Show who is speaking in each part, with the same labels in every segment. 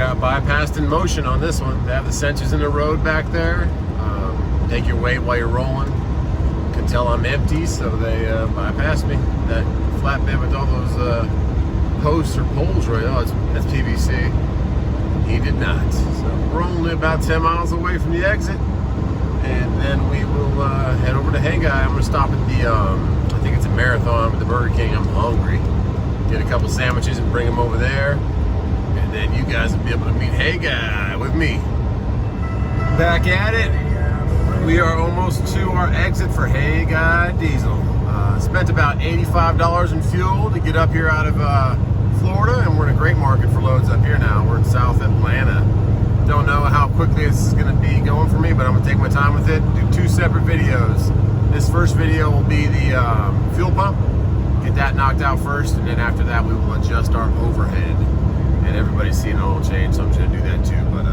Speaker 1: got bypassed in motion on this one. They have the sensors in the road back there. Take your weight while you're rolling. Can tell I'm empty, so they bypassed me. That flatbed with all those posts or poles right now, that's PVC. He did not. So we're only about 10 miles away from the exit, and then we will head over to Haggai. I'm gonna stop at the, I think it's a Marathon with the Burger King. I'm hungry. Get a couple sandwiches and bring them over there, and then you guys will be able to meet Haggai with me. Back at it. We are almost to our exit for Haggai Diesel. Spent about $85 in fuel to get up here out of Florida, and we're in a great market for loads up here now. We're in South Atlanta. Don't know how quickly this is going to be going for me, but I'm going to take my time with it. Do 2 separate videos. This first video will be the fuel pump. Get that knocked out first, and then after that we will adjust our overhead. And everybody's seen an oil change, so I'm just going to do that too. But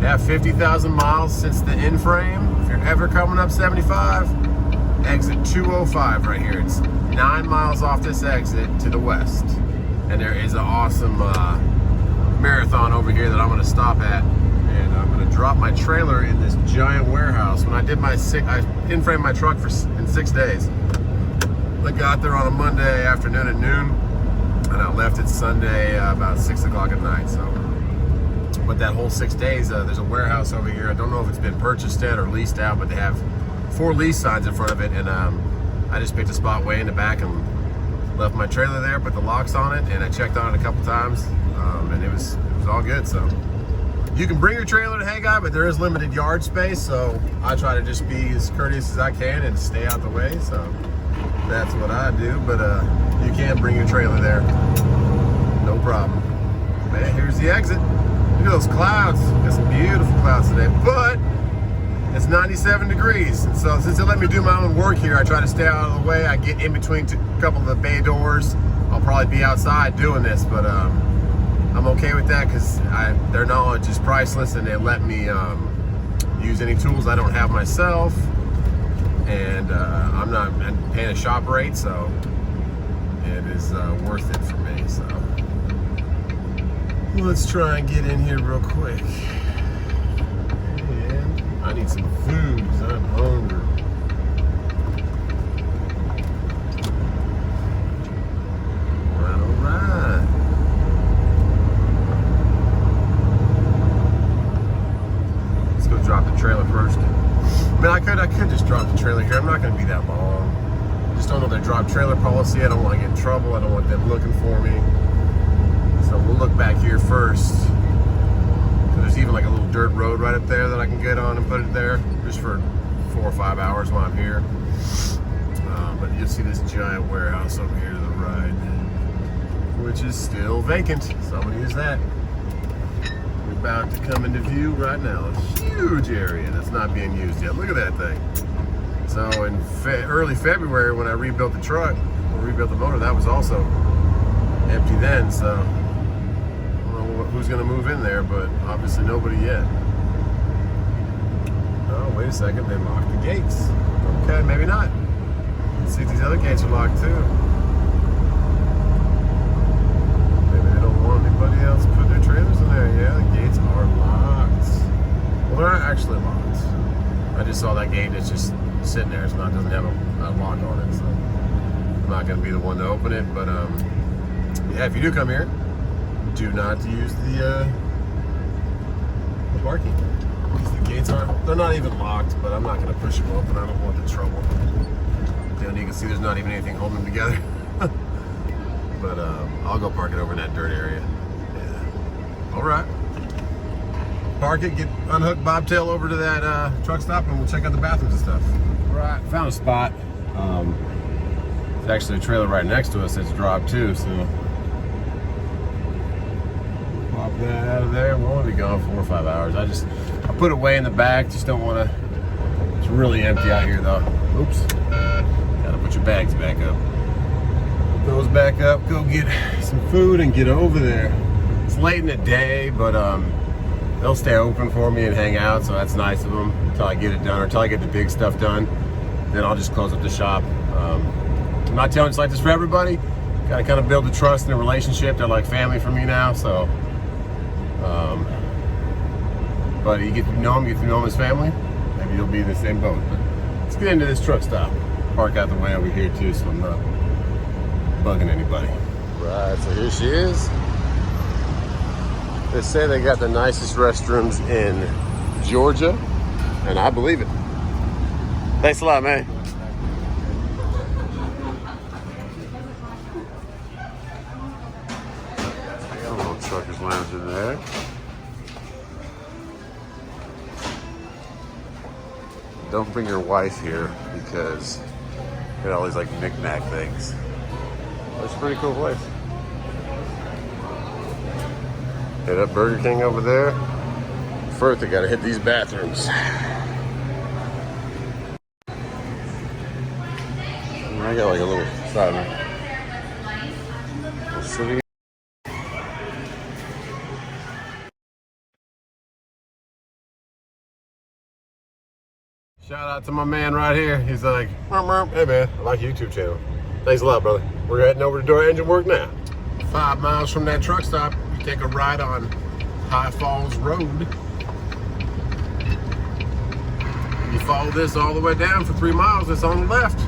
Speaker 1: yeah, 50,000 miles since the in-frame. If you're ever coming up 75, exit 205 right here. It's 9 miles off this exit to the west. And there is an awesome Marathon over here that I'm gonna stop at. And I'm gonna drop my trailer in this giant warehouse. When I did my I in-framed my truck in 6 days. I got there on a Monday afternoon at noon, and I left it Sunday about 6 o'clock at night. So, but that whole 6 days, there's a warehouse over here. I don't know if it's been purchased yet or leased out, but they have 4 lease signs in front of it, and I just picked a spot way in the back and left my trailer there, put the locks on it, and I checked on it a couple times, and it was all good. So you can bring your trailer to Haggai, but there is limited yard space, so I try to just be as courteous as I can and stay out the way. So that's what I do, but you can bring your trailer there, no problem. Man, here's the exit. Look at those clouds. Got some beautiful clouds today, but it's 97 degrees. And so since they let me do my own work here, I try to stay out of the way. I get in between a couple of the bay doors. I'll probably be outside doing this, but I'm okay with that because their knowledge is priceless, and they let me use any tools I don't have myself. And I'm not paying a shop rate, so it is worth it for me. So let's try and get in here real quick. And I need some food because I'm hungry. All right. Let's go drop the trailer first. I mean, I could just drop the trailer here. I'm not going to be that long. I just don't know their drop trailer policy. I don't want to get in trouble. I don't want them looking for me. So we'll look back here first. So there's even like a little dirt road right up there that I can get on and put it there just for 4 or 5 hours while I'm here. But you'll see this giant warehouse over here to the right, which is still vacant. So I'm going to use that. We're about to come into view right now. A huge area that's not being used yet. Look at that thing. So in early February, when I rebuilt the truck, or rebuilt the motor, that was also empty then. So I don't know who's going to move in there, but obviously nobody yet. Oh, wait a second. They locked the gates. Okay, maybe not. Let's see if these other gates are locked too. Maybe they don't want anybody else putting their trailers in there. Yeah, the gates are locked. Well, they're not actually locked. I just saw that gate. It's just sitting there. It's not, doesn't have a lock on it, so I'm not going to be the one to open it. But yeah, if you do come here, do not use the parking. The gates they're not even locked, but I'm not going to push them open. I don't want the trouble. And you can see there's not even anything holding them together. But I'll go park it over in that dirt area. Yeah. All right. Park it, unhook bobtail over to that truck stop, and we'll check out the bathrooms and stuff. All right, found a spot. There's actually a trailer right next to us that's dropped too, so pop that out of there. We'll only be gone 4 or 5 hours. I put it way in the back, just don't want to. It's really empty out here though. Oops. Gotta put your bags back up. Put those back up, go get some food and get over there. It's late in the day, but they'll stay open for me and hang out, so that's nice of them until I get it done, or until I get the big stuff done. Then I'll just close up the shop. I'm not telling you it's like this for everybody. Gotta kind of build the trust and the relationship. They're like family for me now, so But you get to know him, his family. Maybe you'll be in the same boat. But let's get into this truck stop. Park out the way over here too, so I'm not bugging anybody. Right, so here she is. They say they got the nicest restrooms in Georgia, and I believe it. Thanks a lot, man. Got a little trucker's lounge in there. Don't bring your wife here because they got all these like knick-knack things. That's a pretty cool place. Hit up Burger King over there. First, I gotta hit these bathrooms. I got like a little side. City. Shout out to my man right here. He's like, hey man, I like your YouTube channel. Thanks a lot, brother. We're heading over to do our engine work now. 5 miles from that truck stop, you take a ride on High Falls Road. You follow this all the way down for 3 miles. It's on the left.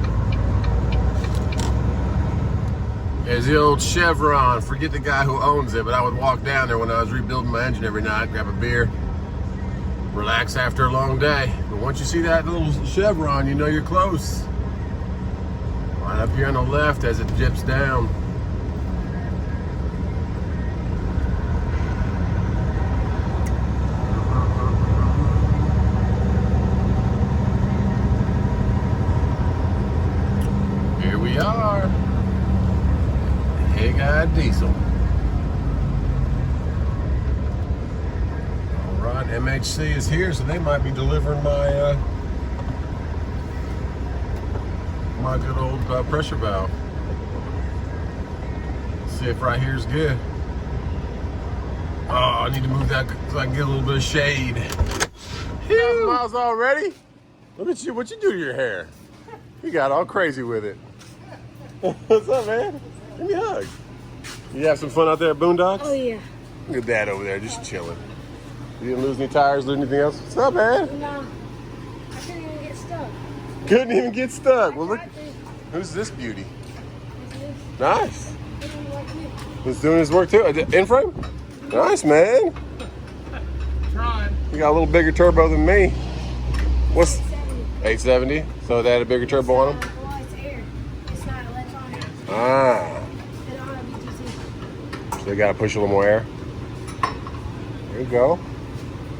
Speaker 1: There's the old Chevron. Forget the guy who owns it, but I would walk down there when I was rebuilding my engine every night, grab a beer, relax after a long day. But once you see that little Chevron, you know you're close. Right up here on the left as it dips down. Here we are. Haggai Diesel. All right, MHC is here, so they might be delivering my my good old pressure valve. Let's see if right here is good. Oh, I need to move that so I can get a little bit of shade. 1,000 miles already? Look at you, what you do to your hair? You got all crazy with it. What's up, man? Give me a hug. You have some fun out there at Boondocks?
Speaker 2: Oh, yeah.
Speaker 1: Look at Dad over there, just chilling. You didn't lose any tires, lose anything else? What's up, man?
Speaker 2: No, I couldn't even get stuck.
Speaker 1: Couldn't even get stuck. Well, look, who's this beauty? Nice. He's doing his work too. In frame? Nice, man.
Speaker 2: Trying.
Speaker 1: You got a little bigger turbo than me. What's 870? So they had a bigger turbo on them?
Speaker 2: Well, it's air. It's not electronic.
Speaker 1: Ah.
Speaker 2: They don't have BTC.
Speaker 1: So they got to push a little more air. There you go.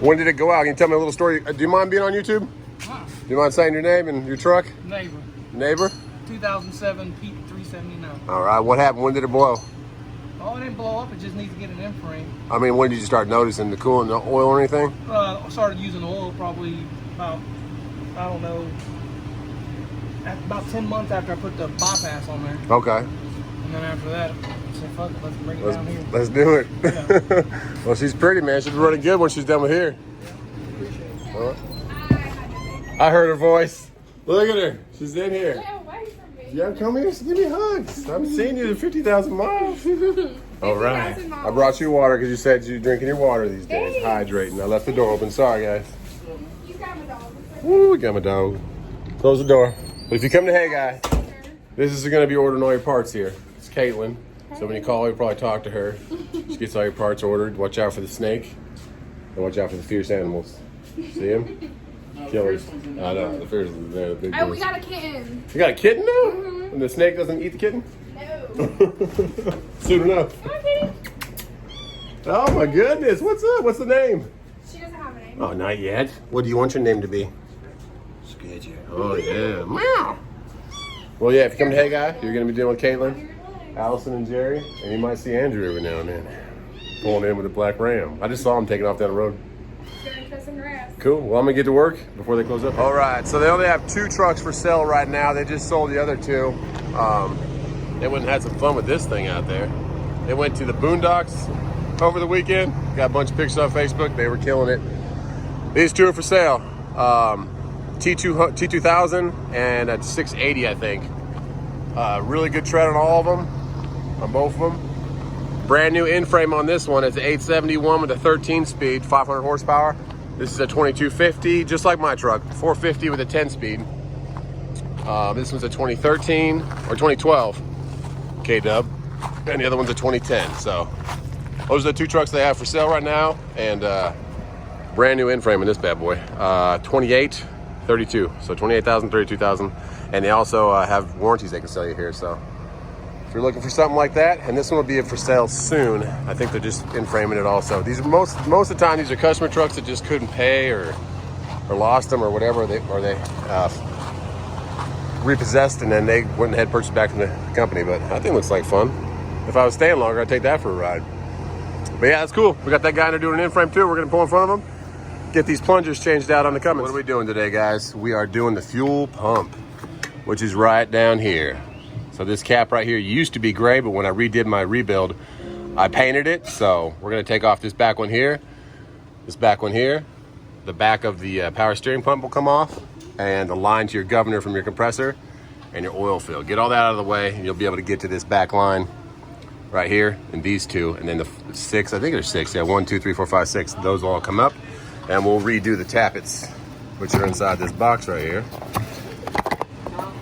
Speaker 1: When did it go out? Can you tell me a little story? Do you mind being on YouTube?
Speaker 3: Huh.
Speaker 1: Do you mind saying your name and your truck?
Speaker 3: Neighbor.
Speaker 1: Neighbor?
Speaker 3: 2007 Pete 379.
Speaker 1: All right. What happened? When did it blow?
Speaker 3: Oh, it didn't blow up. It just needs to get an M-frame.
Speaker 1: I mean, when did you start noticing the coolant, the oil or anything?
Speaker 3: I started using oil probably about, I don't know, about 10 months after I put the bypass on there.
Speaker 1: Okay.
Speaker 3: And then after that, I said, fuck it, let's bring it down here.
Speaker 1: Let's do it.
Speaker 3: Yeah.
Speaker 1: Well, she's pretty, man. She'll be running good when she's done with here.
Speaker 3: Yeah, appreciate it.
Speaker 1: All right. I heard her voice. Look at her. She's in here.
Speaker 2: Get away from me.
Speaker 1: Yeah, come here. Give me hugs. I'm seeing you in 50,000 miles. All right.
Speaker 2: 50,000 miles.
Speaker 1: I brought you water because you said you're drinking your water these days. Hydrating. I left the door open. Sorry, guys.
Speaker 2: You got my dog.
Speaker 1: Woo, we got my dog. Close the door. But if you come to Haggai, this is going to be ordering all your parts here. It's Caitlin. So when you call, you'll probably talk to her. She gets all your parts ordered. Watch out for the snake. And watch out for the fierce animals. See them? Killers. I know. The fierce ones. They're the big
Speaker 2: Oh,
Speaker 1: ones.
Speaker 2: we got a kitten.
Speaker 1: You got a kitten now? And the snake doesn't eat the kitten?
Speaker 2: No.
Speaker 1: Soon enough.
Speaker 2: Okay.
Speaker 1: Oh my goodness. What's up? What's the name?
Speaker 2: She doesn't have a name.
Speaker 1: Oh, not yet. What do you want your name to be? Scared you. Oh, yeah. Meow. Well, yeah, if you come to Haggai, you're going to be dealing with Caitlin, Allison, and Jerry. And you might see Andrew every now and then pulling in with a black Ram. I just saw him taking off down the road.
Speaker 2: Gonna cut some grass.
Speaker 1: Cool. Well, I'm going to get to work before they close up. All right. So they only have 2 trucks for sale right now. They just sold the other 2. They went and had some fun with this thing out there. They went to the Boondocks over the weekend. Got a bunch of pictures on Facebook. They were killing it. These 2 are for sale. T2000 and a 680, I think. Really good tread on all of them, on both of them. Brand new in-frame on this one. It's an 871 with a 13-speed, 500 horsepower. This is a 2250, just like my truck, 450 with a 10-speed. This one's a 2013 or 2012 K-Dub, and the other one's a 2010. So those are the two trucks they have for sale right now, and brand new in-frame in this bad boy. 28, 32, so 28,000, 32,000, and they also have warranties they can sell you here. So if you're looking for something like that, and this one will be for sale soon. I think they're just in-framing it also. These are most of the time these are customer trucks that just couldn't pay or lost them or whatever, they repossessed, and then they went ahead and purchased back from the company. But I think it looks like fun. If I was staying longer, I'd take that for a ride. But yeah, that's cool. We got that guy in there doing an in-frame too. We're gonna pull in front of him, get these plungers changed out on the Cummins. What are we doing today, guys? We are doing the fuel pump, which is right down here. So this cap right here used to be gray, but when I redid my rebuild, I painted it. So we're gonna take off this back one here, this back one here. The back of the power steering pump will come off, and the line to your governor from your compressor and your oil fill. Get all that out of the way, and you'll be able to get to this back line right here, and these two, and then the 6, I think there's 6, yeah, 1, 2, 3, 4, 5, 6, those will all come up, and we'll redo the tappets, which are inside this box right here.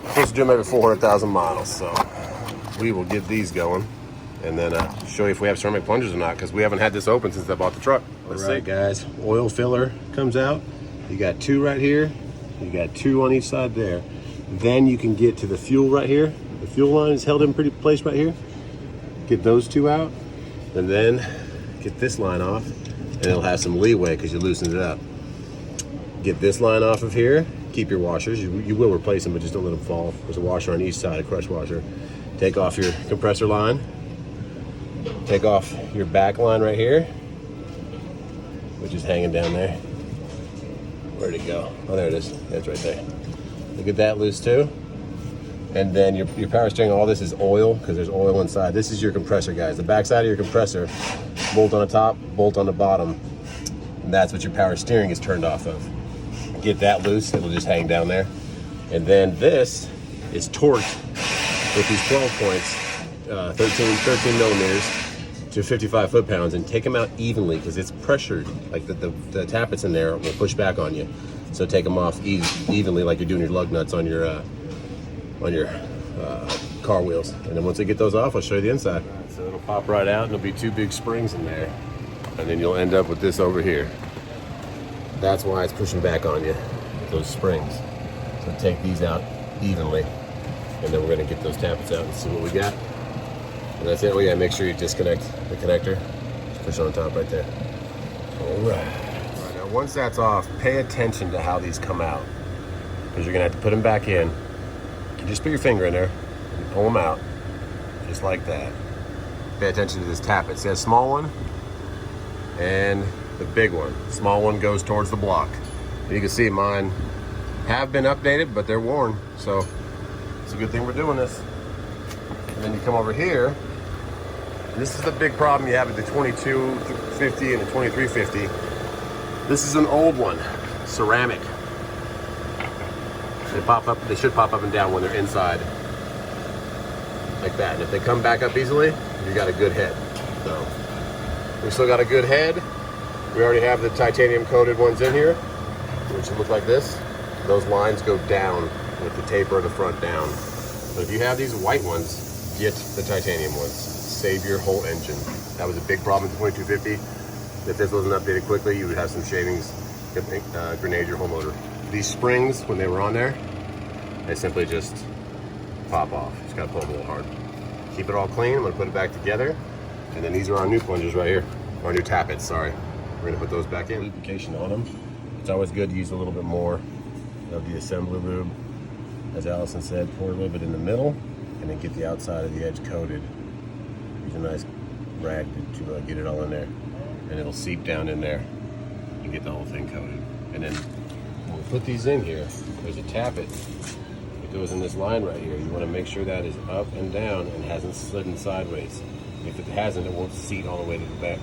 Speaker 1: Supposed to do maybe 400,000 miles, so we will get these going, and then show you if we have ceramic plungers or not, because we haven't had this open since I bought the truck. Let's see, guys, oil filler comes out. You got 2 right here, you got 2 on each side there. Then you can get to the fuel right here. The fuel line is held in pretty place right here. Get those 2 out, and then get this line off, and it'll have some leeway because you loosened it up. Get this line off of here. Keep your washers. You will replace them, but just don't let them fall. There's a washer on each side, a crush washer. Take off your compressor line. Take off your back line right here, which is hanging down there. Where'd it go? Oh, there it is. That's right there. Look at that loose too. And then your power steering, all this is oil because there's oil inside. This is your compressor, guys. The back side of your compressor, bolt on the top, bolt on the bottom. And that's what your power steering is turned off of. Get that loose, it'll just hang down there. And then this is torqued with these 12 points, 13 millimeters to 55 foot-pounds, and take them out evenly because it's pressured. Like the tappets in there will push back on you. So take them off evenly like you're doing your lug nuts on your car wheels. And then once I get those off, I'll show you the inside. Right, so it'll pop right out, and there'll be 2 big springs in there. And then you'll end up with this over here. That's why it's pushing back on you, those springs. So take these out evenly, and then we're gonna get those tappets out and see what we got. And that's it. Oh yeah, make sure you disconnect the connector. Just push it on top right there. All right. Now once that's off, pay attention to how these come out, because you're gonna have to put them back in. And just put your finger in there and pull them out, just like that. Pay attention to this tappet. See that small one? And the big one. Small one goes towards the block. You can see mine have been updated, but they're worn. So it's a good thing we're doing this. And then you come over here. And this is the big problem you have with the 2250 and the 2350. This is an old one, ceramic. They pop up. They should pop up and down when they're inside, like that. And if they come back up easily, you got a good head. So we still got a good head. We already have the titanium coated ones in here, which look like this. Those lines go down with the taper of the front down. But if you have these white ones, get the titanium ones. Save your whole engine. That was a big problem with the 2250. If this wasn't updated quickly, you would have some shavings, grenade your whole motor. These springs, when they were on there, they simply just pop off. Just gotta pull them a little hard. Keep it all clean. I'm gonna put it back together. And then these are our new plungers right here. Our new tappets, sorry. We're gonna put those back in. Lubrication on them. It's always good to use a little bit more of the assembly lube. As Allison said, pour a little bit in the middle and then get the outside of the edge coated. Use a nice rag to get it all in there. And it'll seep down in there and get the whole thing coated. And then when we put these in here, there's a tappet. It goes in this line right here. You wanna make sure that is up and down and hasn't slidden sideways. If it hasn't, it won't seat all the way to the back,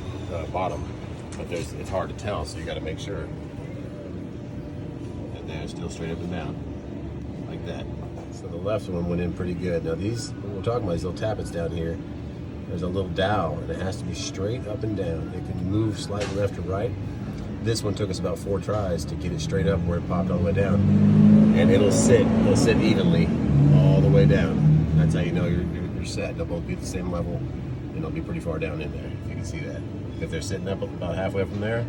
Speaker 1: bottom. But it's hard to tell, so you got to make sure that they're still straight up and down, like that. So the left one went in pretty good. Now these, when we're talking about these little tappets down here, there's a little dowel, and it has to be straight up and down. It can move slightly left or right. This one took us about 4 tries to get it straight up where it popped all the way down. And it'll sit evenly all the way down. That's how you know you're set. They'll both be at the same level, and they'll be pretty far down in there, if you can see that. If they're sitting up about halfway from there,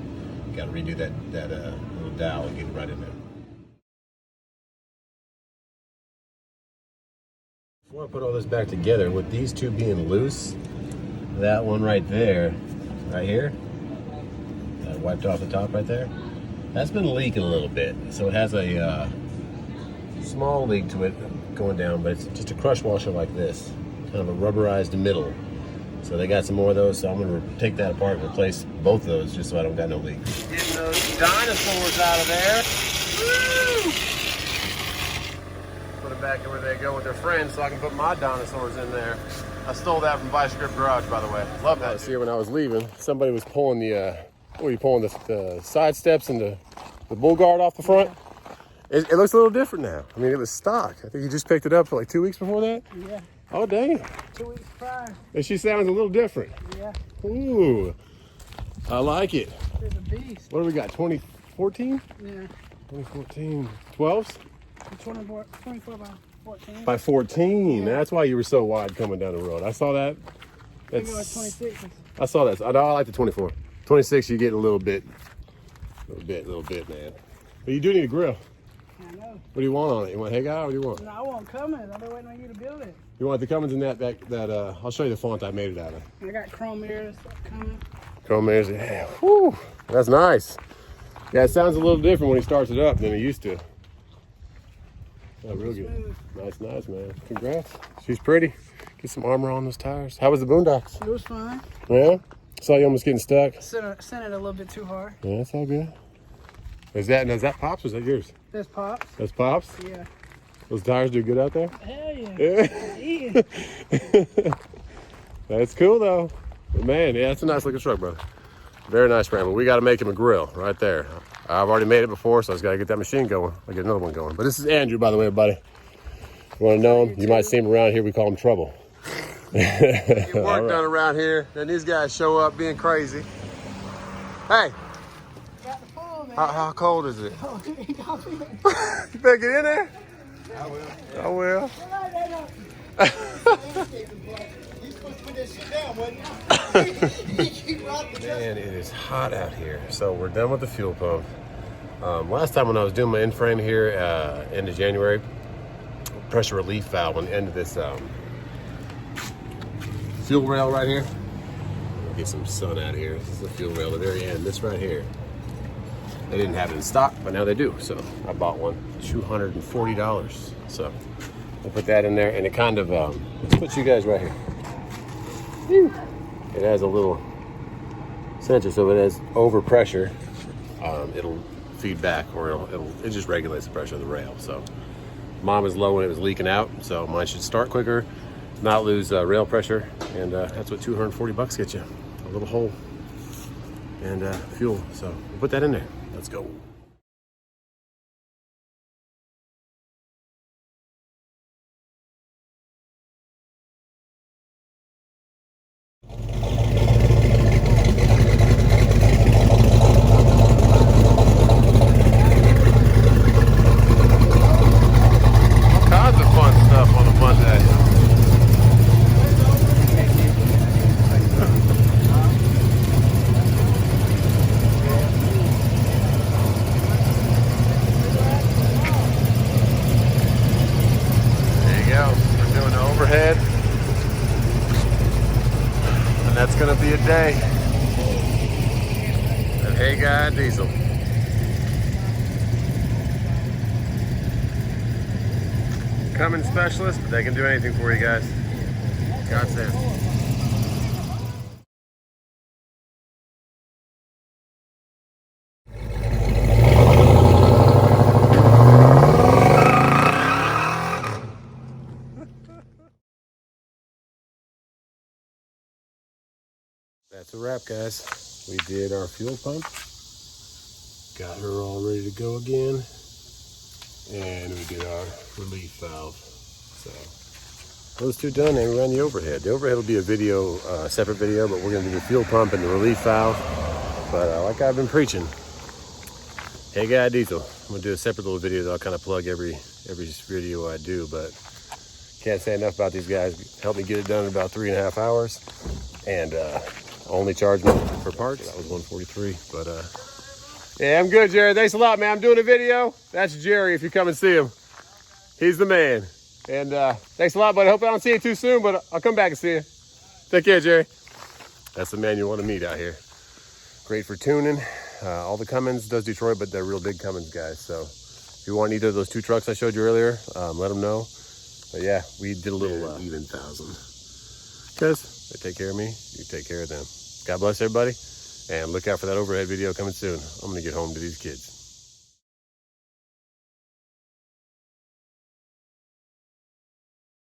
Speaker 1: you gotta redo that little dowel and get it right in there. Before I put all this back together, with these two being loose, that one right there, right here, I wiped off the top right there, that's been leaking a little bit. So it has a small leak to it going down, but it's just a crush washer like this, kind of a rubberized middle. So they got some more of those, so I'm gonna take that apart and replace both of those just so I don't got no leak. Getting those dinosaurs out of there. Woo! Put them back where they go with their friends so I can put my dinosaurs in there. I stole that from Vice Grip Garage, by the way. Love that. I was here when I was leaving. Somebody was pulling the, what were you pulling, the side steps and the bull guard off the front? It looks a little different now. I mean, it was stock. I think you just picked it up for like 2 weeks before that?
Speaker 3: Yeah.
Speaker 1: Oh, dang.
Speaker 3: 2 weeks prior.
Speaker 1: And she sounds a little different.
Speaker 3: Yeah.
Speaker 1: Ooh, I like it.
Speaker 3: She's a beast.
Speaker 1: What do we got, 2014?
Speaker 3: Yeah.
Speaker 1: 2014, 12s?
Speaker 3: 24 by 14.
Speaker 1: By 14,
Speaker 3: Yeah.
Speaker 1: that's why you were so wide coming down the road. I saw that.
Speaker 3: I go at 26.
Speaker 1: I saw that. I like the 24. 26, you get a little bit, man. But you do need a grill.
Speaker 3: I know.
Speaker 1: What do you want on it? You want Haggai? What do you want?
Speaker 3: No, I want Cummins. I've been waiting on you to build it.
Speaker 1: You want the Cummins in that I'll show you the font I made it out of.
Speaker 3: I got chrome mirrors coming.
Speaker 1: Chrome mirrors, yeah. Whew, that's nice. Yeah, it sounds a little different when he starts it up than it used to. Oh, real good. Nice, man. Congrats. She's pretty. Get some armor on those tires. How was the boondocks?
Speaker 3: It was fine.
Speaker 1: Yeah? Saw you almost getting stuck.
Speaker 3: Sent it a little bit too hard.
Speaker 1: Yeah, that's all good. Is that Pops or is that yours?
Speaker 3: That's Pops.
Speaker 1: That's Pops?
Speaker 3: Yeah.
Speaker 1: Those tires do good out there?
Speaker 3: Hell yeah.
Speaker 1: Yeah. That's cool though. But man, yeah, it's a nice looking truck, brother. Very nice frame, but we got to make him a grill right there. I've already made it before, so I just got to get that machine going. I'll get another one going. But this is Andrew, by the way, everybody. You want to know him? You might see him around here. We call him Trouble. Get work done around here, then these guys show up being crazy. Hey,
Speaker 3: Got the pool, man.
Speaker 1: how cold is it?
Speaker 3: Oh, you got me.
Speaker 1: You better get in there. I will. Man, it is hot out here. So we're done with the fuel pump. Last time when I was doing my end frame here, end of January, pressure relief valve on the end of this fuel rail right here. Get some sun out of here. This is the fuel rail at the very end. This right here. They didn't have it in stock, but now they do. So I bought one, $240. So we'll put that in there, and it kind of, let's put you guys right here. Whew. It has a little sensor, so it has overpressure. It'll feed back, or it just regulates the pressure of the rail. So mine was low when it was leaking out, so mine should start quicker, not lose rail pressure, and that's what $240 gets you. A little hole and fuel. So we'll put that in there. Let's go. And that's going to be a day at Haggai Diesel. Cummins specialist, but they can do anything for you guys. God save. That's a wrap, guys. We did our fuel pump, got her all ready to go again, and we did our relief valve. So those two done, and we run the overhead. The overhead will be a video, separate video, but we're gonna do the fuel pump and the relief valve. But like I've been preaching, Haggai Diesel. I'm gonna do a separate little video that I'll kind of plug every video I do, but can't say enough about these guys. Helped me get it done in about 3.5 hours, and only charged me for parts. That was $143, but yeah, I'm good, Jerry. Thanks a lot, man. I'm doing a video. That's Jerry if you come and see him. He's the man. And thanks a lot, buddy. Hope I don't see you too soon, but I'll come back and see you. Take care, Jerry. That's the man you want to meet out here. Great for tuning. All the Cummins does Detroit, but they're real big Cummins guys. So if you want either of those two trucks I showed you earlier, let them know. But yeah, we did a little even thousand. Because they take care of me, you take care of them. God bless everybody. And look out for that overhead video coming soon. I'm going to get home to these kids.